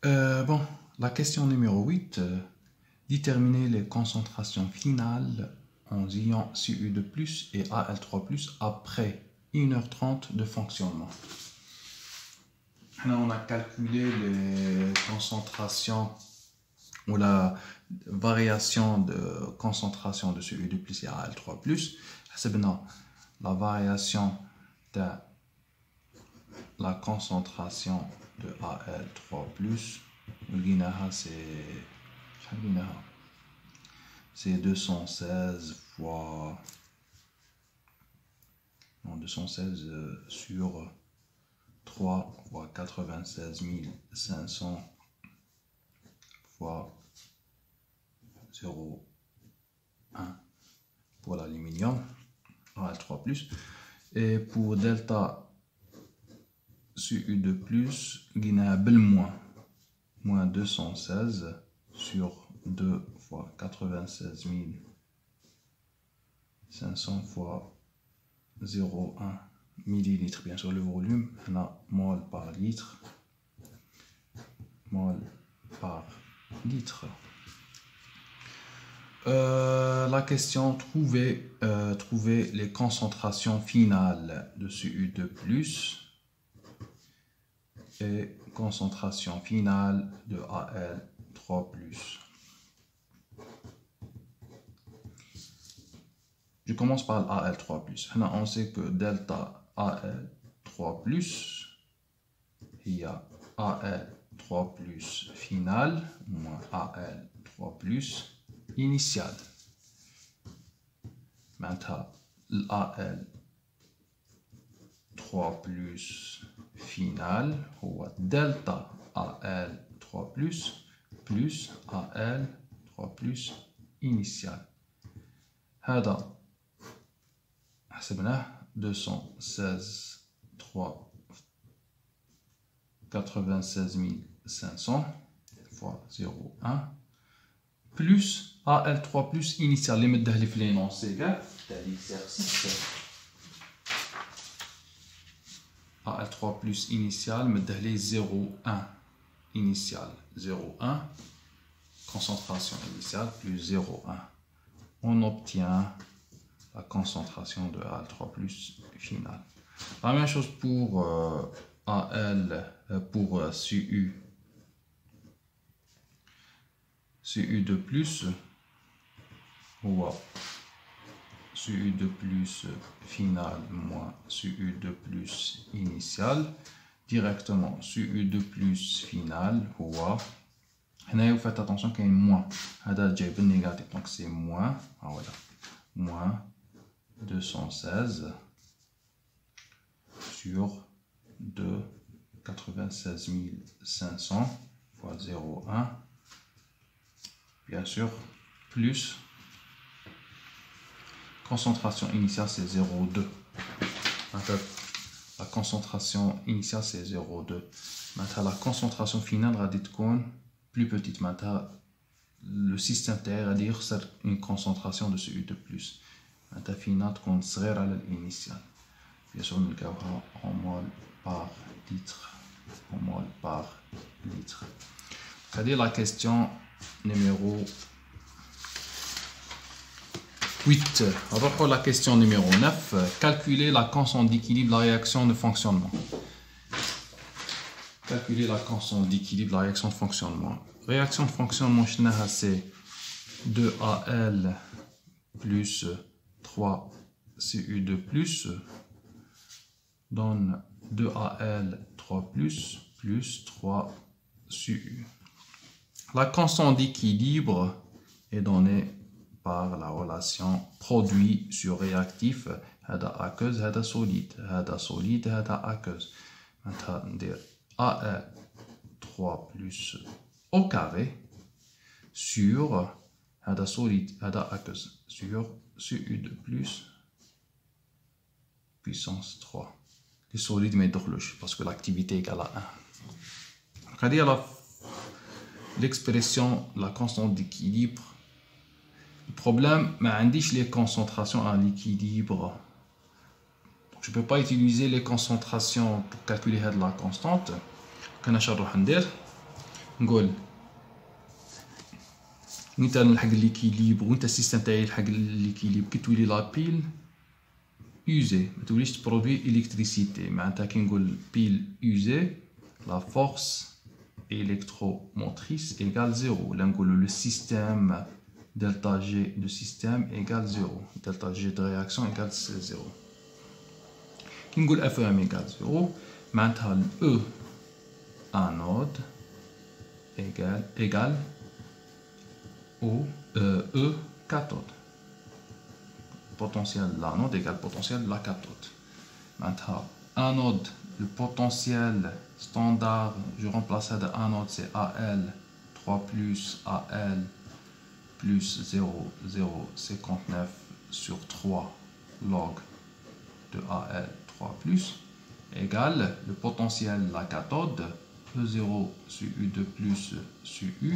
Bon, la question numéro 8. Déterminer les concentrations finales en ions Cu2+, et Al3+, après 1h30 de fonctionnement. Là, on a calculé les concentrations ou la variation de concentration de Cu2+ et Al3+. حسبنا la variation de la concentration de Al3+. C'est 216 fois 216 sur 3 fois 96 500 fois 0,1 pour l'aluminium Al3+. Et pour delta Cu2+, il y a moins 216 sur 2 fois 96 500 fois 0,1 millilitres. Bien sûr, le volume, on a mol par litre. La question, trouver les concentrations finales de Cu2+, et concentration finale de Al3+. Je commence par Al3+. Là, on sait que delta Al3+, il y a Al3+ final moins Al3+ initial. Maintenant, Al3+ final هو delta Al3+ plus Al3+ initial. هذا حسبناه 216 3 96 500 fois 0,1 plus Al3+ initial اللي مديه لي في لينونسي كاع تاع l'exercice. Al3+ initial مديه لي 0,1 initial 0,1 concentration initiale plus 0,1. On obtient la concentration de Al3+ finale. La même chose pour Cu2+, ou Cu2+ final moins Cu2+ initial. Directement Cu2+ final ou vous faites attention qu'il y a un moins. Négatif, donc c'est moins, voilà, moins 216 sur 2 96 500 fois 0,1, bien sûr, plus concentration initiale c'est 0,2. La concentration initiale c'est 0,2. Maintenant la concentration finale va être plus petite. Maintenant le système TR va dire c'est une concentration de Cu2+. Maintenant finale compte صغير على l'initial. Bien sûr nous l'avons en mol par litre. C'est-à-dire la question numéro 8. On va prendre la question numéro 9. Calculer la constante d'équilibre de la réaction de fonctionnement. Calculer la constante d'équilibre de la réaction de fonctionnement. Réaction de fonctionnement, c'est 2Al plus 3 Cu2+ donne 2Al3+ plus 3 Cu. La constante d'équilibre est donnée par la relation produit sur réactif. هذا aqueuse, هذا solide, هذا solide, هذا aqueuse. Maintenant, dire Al3 plus au carré sur هذا solide, هذا aqueuse sur Cu2+ puissance 3. Les solides mais parce que l'activité est égale à 1. C'est-à-dire l'expression, la constante d'équilibre. Le problème, mais les concentrations à l'équilibre. Je ne peux pas utiliser les concentrations pour calculer la constante. نقول وانت نلحق ليكيليبر وانت السيستم تاعي يلحق ليكيليبر كي تولي لا بيل usé ما توليش تبرودوي الكتريسيتي معناتها كي نقول بيل usé la force électromotrice égale 0 ولا نقولوا le système delta G de système égale 0 delta G de réaction égale 0 كي نقول FM égale 0 معناتها E anode égale au E cathode potentiel de l'anode égale potentiel de la cathode. Maintenant, anode, le potentiel standard, je remplace ça de anode, c'est AL 3 plus AL plus 0,059 sur 3 log de AL 3 plus égale le potentiel de la cathode E0 sur U2 plus sur U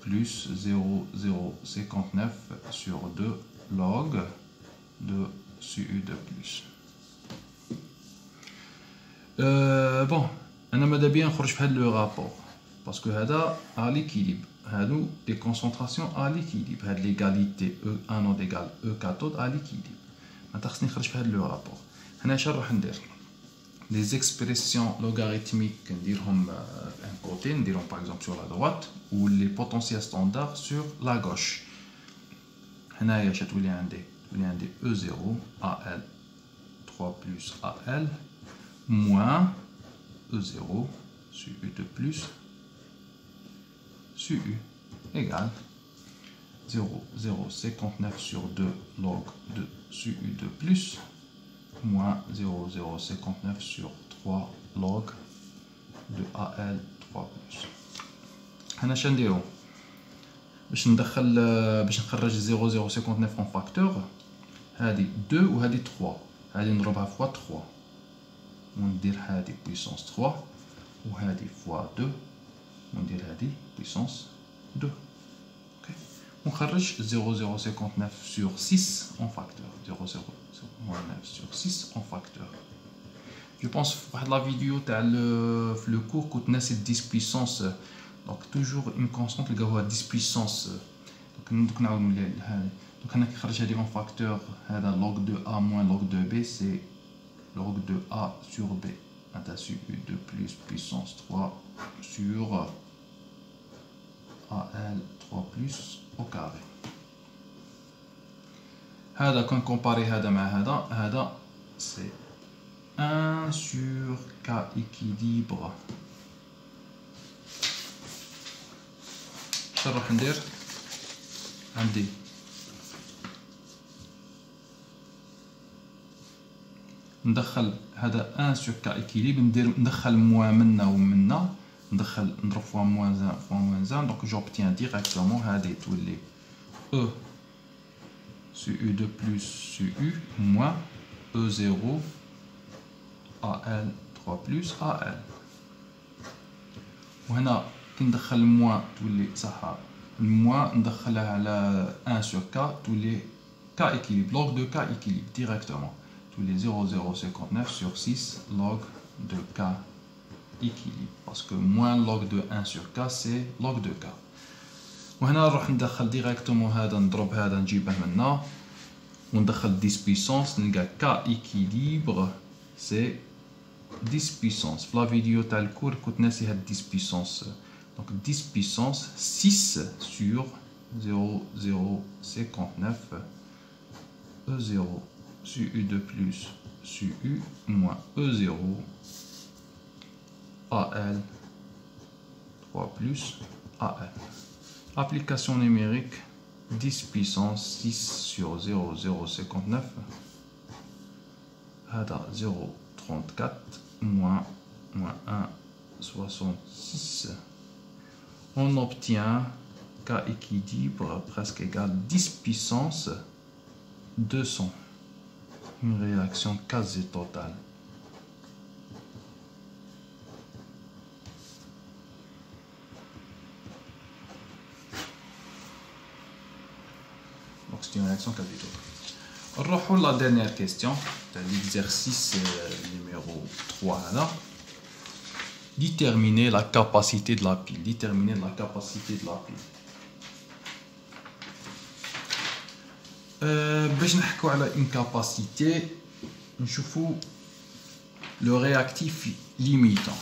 plus 0,059 sur 2 log de SU2 plus. Bon, أنا ماذا بيا نخرج في هذا لو رابور باسكو هذا à l'équilibre. هادو des concentrations à l'équilibre. هاد l'égalité E anode égale E cathode à l'équilibre. معناتها خصني نخرج في هذا لو رابور. هنا اش نروح ندير les expressions logarithmiques نديرهم un côté نديرهم par exemple sur la droite ou les potentiels standards sur la gauche. هنايا اش تولي عندي E0 AL 3 plus AL moins E0 sur U2 plus sur U égale 0,059 sur 2 log de sur U2 plus moins 0,059 sur 3 log de AL 3 plus. هنا اش نديرو باش نخرج 0,059 en facteur هذه 2 وهذه 3 هذه نضربها فوا 3 وندير هذه puissance 3 وهذه فوا 2 وندير هذه puissance 2 اوكي ونخرج 0,059 sur 6 en facteur 0,059 sur 6 en facteur. Je pense في واحد لا فيديو تاع في لو كور كنت ناسي 10 puissance donc toujours une constante اللي هو 10 puissance donc نعاود نولي هذا donc هنا كي خرج هذه en facteur هذا log de A moins log de B c'est log de A sur B معناتها sur U2 plus puissance 3 sur AL 3 plus au carré. هذا كون كومباري هذا مع هذا c'est 1 sur K équilibre. نروح ندير عندي ندخل هذا 1 sur K équilibre ندخل موان منا ومنا نضرب فوا موان 1 donc j'obtiens directement هذه تولي E sur U2 plus sur U moins E0 AL 3 plus AL وهنا كي ندخل الموان تولي صح الموان ندخلها على 1 sur K تولي K équilibre log de K équilibre directement تولي 0,059 sur 6 log de K équilibre parce que moins log de 1 sur K c'est log de K. وهنا نروح ندخل ديريكتومون هذا نضرب هذا نجيبه منا وندخل 10 puissance نلقى K équilibre c'est 10 puissance. في لا فيديو تاع الكور كنت ناسي هاد 10 puissance donc 10 puissance 6 sur 0,059 E0 sur U2 plus sur U moins E0 AL 3 plus AL. Application numérique 10 puissance 6 sur 0,059 هذا 0,34 moins 1,66. On obtient K équilibre presque égal 10 puissance 200. Une réaction quasi totale. Donc c'est une réaction quasi totale. نروحوا la dernière question, l'exercice numéro 3 là. déterminer la capacité de la pile. Déterminer la capacité de la pile. باش نحكوا على une capacité, نشوفوا le réactif limitant.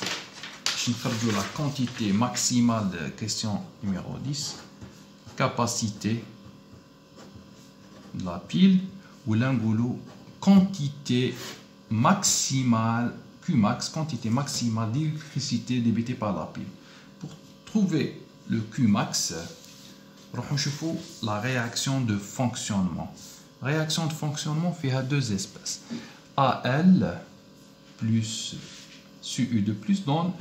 باش نخرجوا la quantité maximale de question numéro 10. Capacité de la pile, ou là نقولوا quantité maximale Qmax, quantité maximale d'électricité débitée par la pile. Pour trouver le Qmax, on cherche la réaction de fonctionnement. Réaction de fonctionnement fait à deux espèces. AL plus CU de plus donne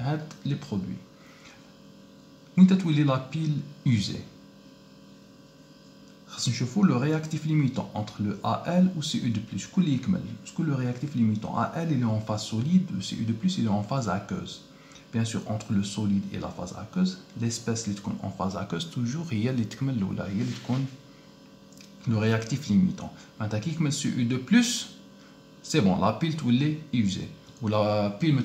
les produits. Où est la pile usée? On cherche le réactif limitant entre le AL ou CU de plus. Est-ce que le réactif limitant AL il est en phase solide, le CU de plus il est en phase aqueuse. Bien sûr, entre le solide et la phase aqueuse, l'espèce qui est en phase aqueuse, toujours, il y a le réactif limitant. Maintenant, qui met CU de plus, c'est bon, la pile est usée. Ou la pile met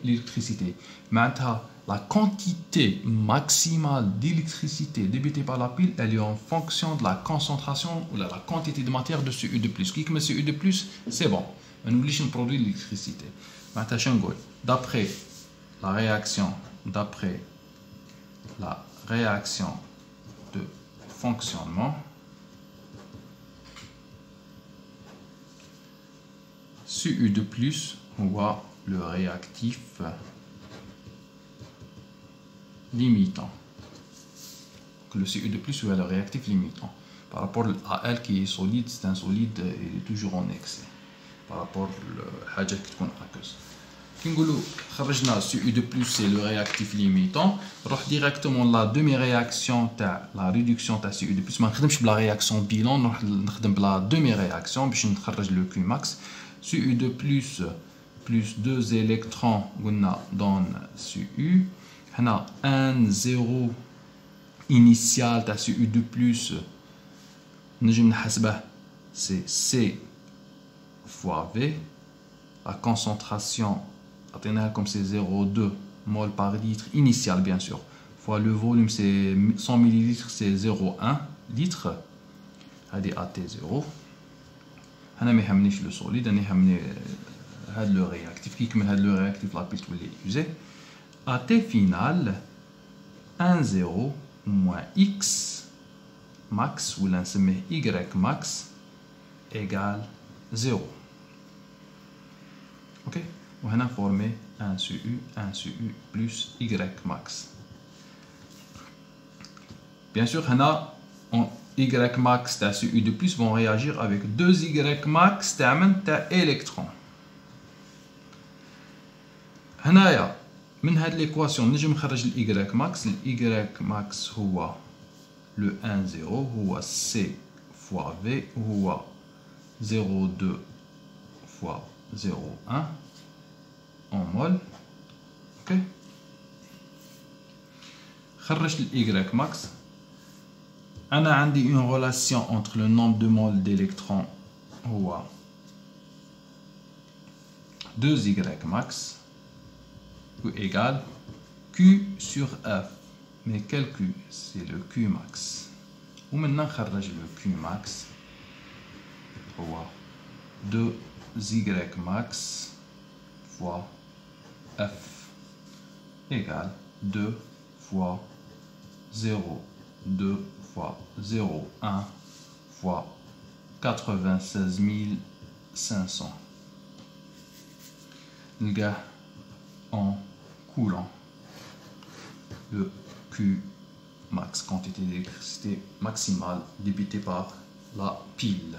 l'électricité. Maintenant, la quantité maximale d'électricité débitée par la pile, elle est en fonction de la concentration ou la quantité de matière de CU de plus. Qui met CU de plus, c'est bon. On oublie de produire l'électricité. Maintenant, d'après la réaction de fonctionnement, CU de plus, on voit le réactif limitant. Le CU de plus, c'est le réactif limitant. Par rapport à L qui est solide, c'est un solide, il est toujours en excès. Par rapport à l'hadja qui est aqueuse. Qui nous CU de plus, c'est le réactif limitant. On va directement la demi-réaction, la réduction de CU de plus. Mais on ne la réaction bilan, on va la demi-réaction, puis on va le Qmax. CU de plus 2 électrons donne CU. On a 1, 0 initial de CU de plus. C'est C fois V. La concentration, comme c'est 0,2 mol par litre initial, bien sûr. Fois le volume, c'est 100 ml, c'est 0,1 litre. C'est AT0. Je ne vais le solide, je vais le réactif. Qui met le réactif, la pile est usée. AT final, 1, 0 moins X max, ou là, c'est Y max, égale 0. Ok? On a formé 1 CU plus Y max. Bien sûr, on a Y max et CU de plus vont réagir avec 2 Y max électrons. هنايا من هذه l'équation نجم نخرج ال Y max. ال Y max هو le 1 0 هو C fois V هو 0,2 fois 0,1 en mol. Ok. خرجت ال Y max. أنا عندي une relation entre le nombre de moles d'électrons هو 2Y max égale Q sur F. Mais quel Q? C'est le Q max. Ou maintenant نخرج le Q max هو 2Y max fois F égale 2 fois 0, 2 fois 0,1 fois 96 500. Le gars en coulant le Q max, quantité d'électricité maximale débitée par la pile.